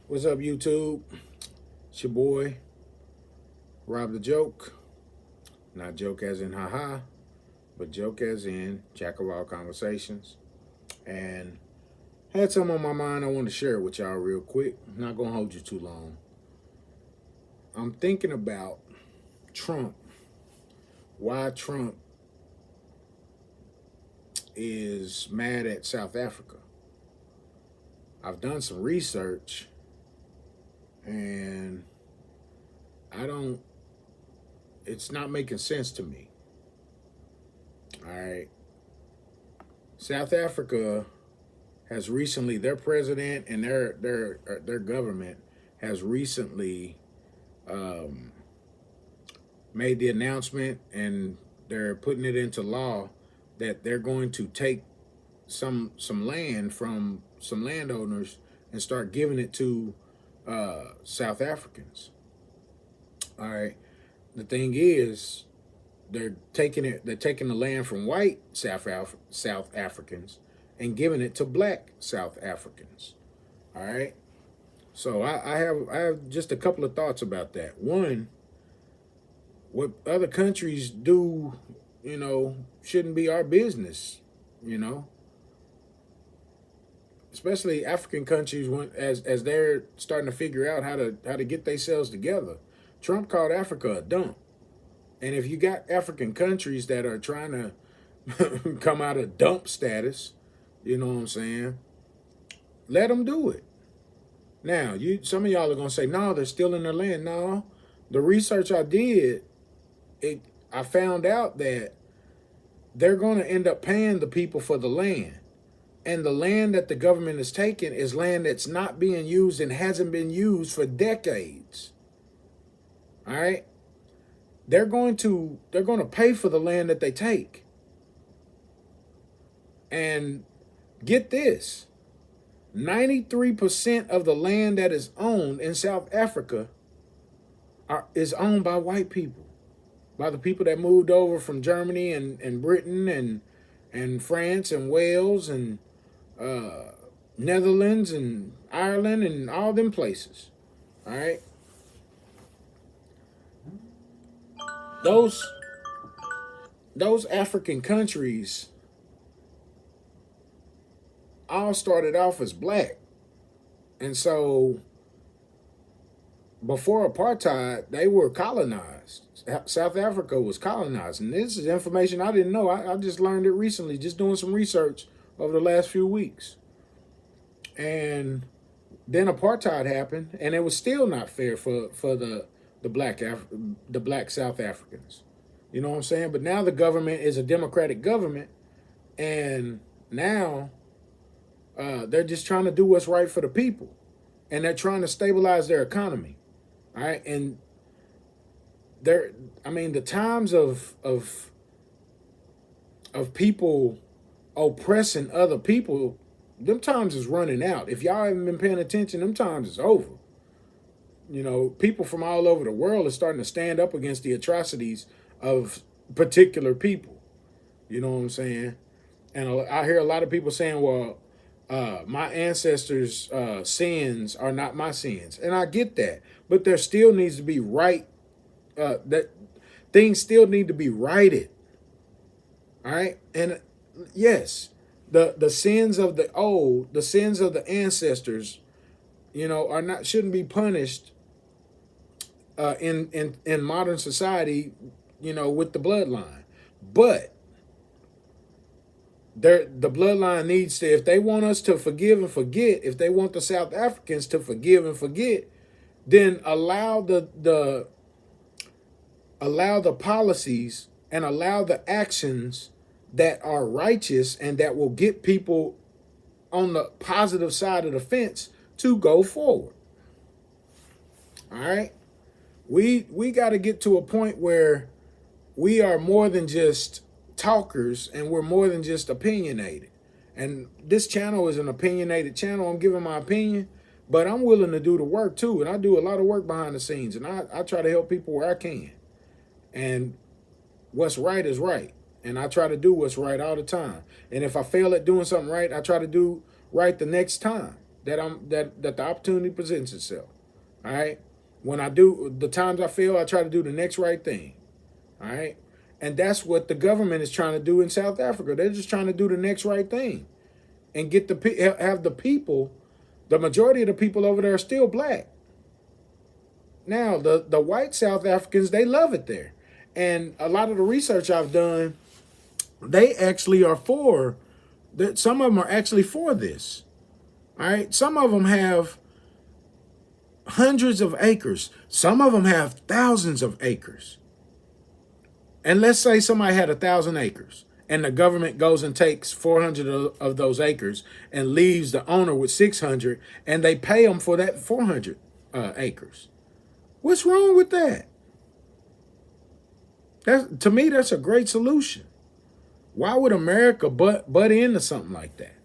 What's up, YouTube? It's your boy, Rob the Joke. Not joke as in haha, but joke as in jack of all conversations. And had something on my mind I want to share with y'all real quick. I'm not going to hold you too long. I'm thinking about Trump. Why Trump is mad at South Africa. I've done some research and I don't, it's not making sense to me. All right. South Africa has recently, their president and their government has recently um, made the announcement, and they're putting it into law that they're going to take some land from some landowners and start giving it to South Africans. All right. The thing is, they're taking the land from white South Africans and giving it to black South Africans. All right. So I have just a couple of thoughts about that. One, what other countries do, shouldn't be our business, you know, especially African countries when as they're starting to figure out how to get themselves together. Trump called Africa a dump. And if you got African countries that are trying to come out of dump status, you know what I'm saying? Let them do it. Now, some of y'all are gonna say, no, they're still in their land. No, the research I did, I found out that they're gonna end up paying the people for the land. And the land that the government is taking is land that's not being used and hasn't been used for decades. All right? They're going to pay for the land that they take. And get this, 93% of the land that is owned in South Africa is owned by white people, by the people that moved over from Germany and Britain and France and Wales and Netherlands and Ireland and all them places. All right. Those those African countries all started off as black. And so before apartheid, they were colonized. South Africa was colonized. And this is information I didn't know. I just learned it recently, just doing some research over the last few weeks. And then apartheid happened, and it was still not fair for the black South Africans. You know what I'm saying? But now the government is a democratic government, and now they're just trying to do what's right for the people, and they're trying to stabilize their economy. All right, and the times of people oppressing other people, them times is running out. If y'all haven't been paying attention, them times is over. You know, people from all over the world are starting to stand up against the atrocities of particular people. You know what I'm saying? And I hear a lot of people saying, well, my ancestors' sins are not my sins. And I get that. But there still needs to be right, that things still need to be righted. All right? And yes, the sins of the sins of the ancestors, shouldn't be punished in modern society, with the bloodline. But the bloodline needs to, if they want us to forgive and forget, if they want the South Africans to forgive and forget, then allow the policies and allow the actions that are righteous and that will get people on the positive side of the fence to go forward. All right? We got to get to a point where we are more than just talkers and we're more than just opinionated. And this channel is an opinionated channel. I'm giving my opinion, but I'm willing to do the work too. And I do a lot of work behind the scenes, and I try to help people where I can. And what's right is right. And I try to do what's right all the time. And if I fail at doing something right, I try to do right the next time. that the opportunity presents itself. All right. When I do the times I fail, I try to do the next right thing. All right. And that's what the government is trying to do in South Africa. They're just trying to do the next right thing and get have the people. The majority of the people over there are still black. Now the white South Africans, they love it there, and a lot of the research I've done, they actually are for that. Some of them are actually for this. All right. Some of them have hundreds of acres. Some of them have thousands of acres. And let's say somebody had 1,000 acres and the government goes and takes 400 of those acres and leaves the owner with 600 and they pay them for that 400 acres. What's wrong with that? To me, that's a great solution. Why would America butt into something like that?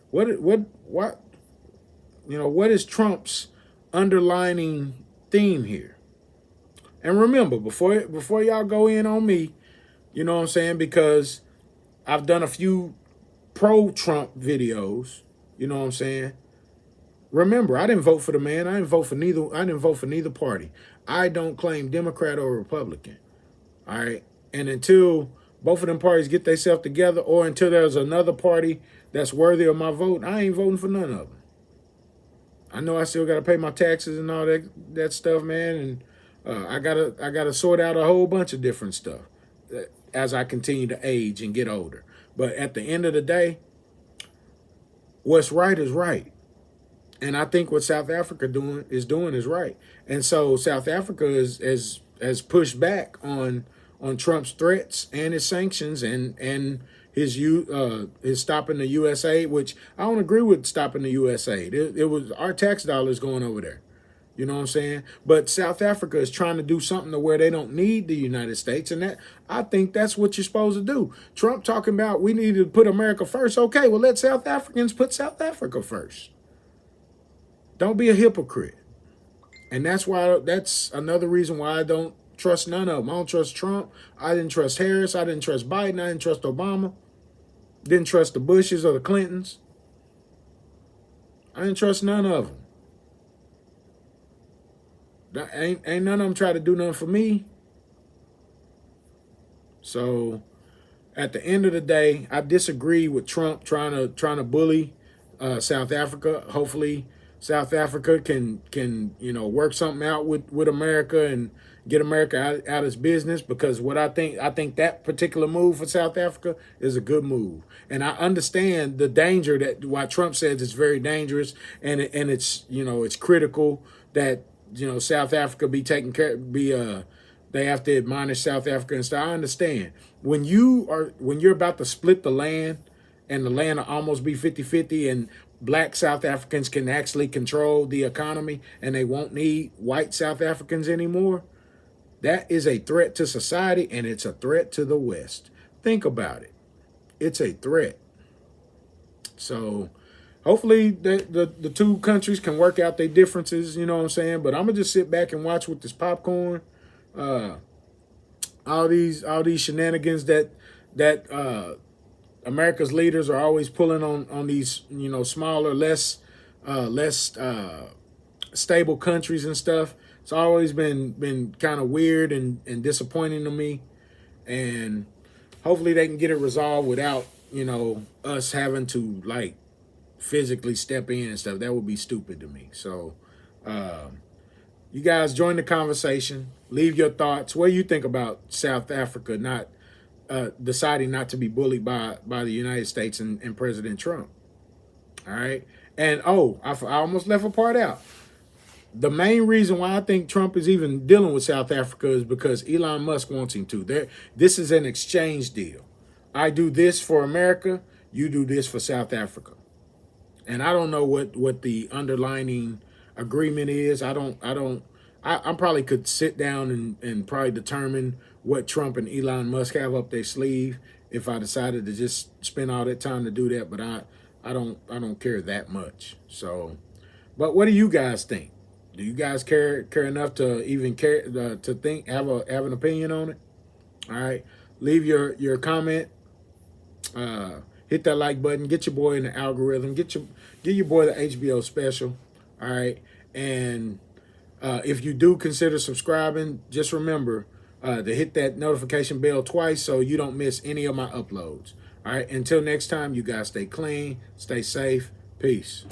What what is Trump's underlining theme here? And remember, before y'all go in on me, you know what I'm saying, because I've done a few pro-Trump videos, you know what I'm saying? Remember, I didn't vote for the man. I didn't vote for neither party. I don't claim Democrat or Republican. All right. And until both of them parties get themselves together, or until there's another party that's worthy of my vote, I ain't voting for none of them. I know I still got to pay my taxes and all that stuff, man, and I gotta sort out a whole bunch of different stuff as I continue to age and get older. But at the end of the day, what's right is right. And I think what South Africa doing is right. And so South Africa has pushed back on Trump's threats and his sanctions and his stopping the U.S. aid, which I don't agree with stopping the U.S. aid. It was our tax dollars going over there. You know what I'm saying? But South Africa is trying to do something to where they don't need the United States. And that, I think that's what you're supposed to do. Trump talking about we need to put America first. Okay, well, let South Africans put South Africa first. Don't be a hypocrite. And that's another reason why I don't trust none of them. I don't trust Trump. I didn't trust Harris. I didn't trust Biden. I didn't trust Obama. Didn't trust the Bushes or the Clintons. I didn't trust none of them. Ain't none of them try to do nothing for me. So at the end of the day, I disagree with Trump trying to bully South Africa. Hopefully South Africa can work something out with America and get America out of its business, because what I think that particular move for South Africa is a good move. And I understand the danger that why Trump says it's very dangerous, and it's it's critical that South Africa be taken care they have to admonish South Africa and stuff. I understand when you're about to split the land and the land will almost be 50-50 and black South Africans can actually control the economy and they won't need white South Africans anymore. That is a threat to society, and it's a threat to the West. Think about it. It's a threat. So hopefully the two countries can work out their differences, you know what I'm saying? But I'm going to just sit back and watch with this popcorn. All these shenanigans that America's leaders are always pulling on these smaller, less stable countries and stuff. It's always been kind of weird and disappointing to me, and hopefully they can get it resolved without us having to like physically step in and stuff. That would be stupid to me. So you guys join the conversation. Leave your thoughts. What do you think about South Africa not deciding not to be bullied by the United States and President Trump? All right. And I almost left a part out. The main reason why I think Trump is even dealing with South Africa is because Elon Musk wants him to. This is an exchange deal. I do this for America, you do this for South Africa. And I don't know what the underlining agreement is. I probably could sit down and probably determine what Trump and Elon Musk have up their sleeve if I decided to just spend all that time to do that. But I don't care that much. So, but what do you guys think? Do you guys care enough to even care to think have an opinion on it? All right, leave your comment. hit that like button, get your boy in the algorithm, give your boy the HBO special. All right. And if you do consider subscribing, just remember to hit that notification bell twice so you don't miss any of my uploads. All right. Until next time, you guys stay clean, stay safe. Peace.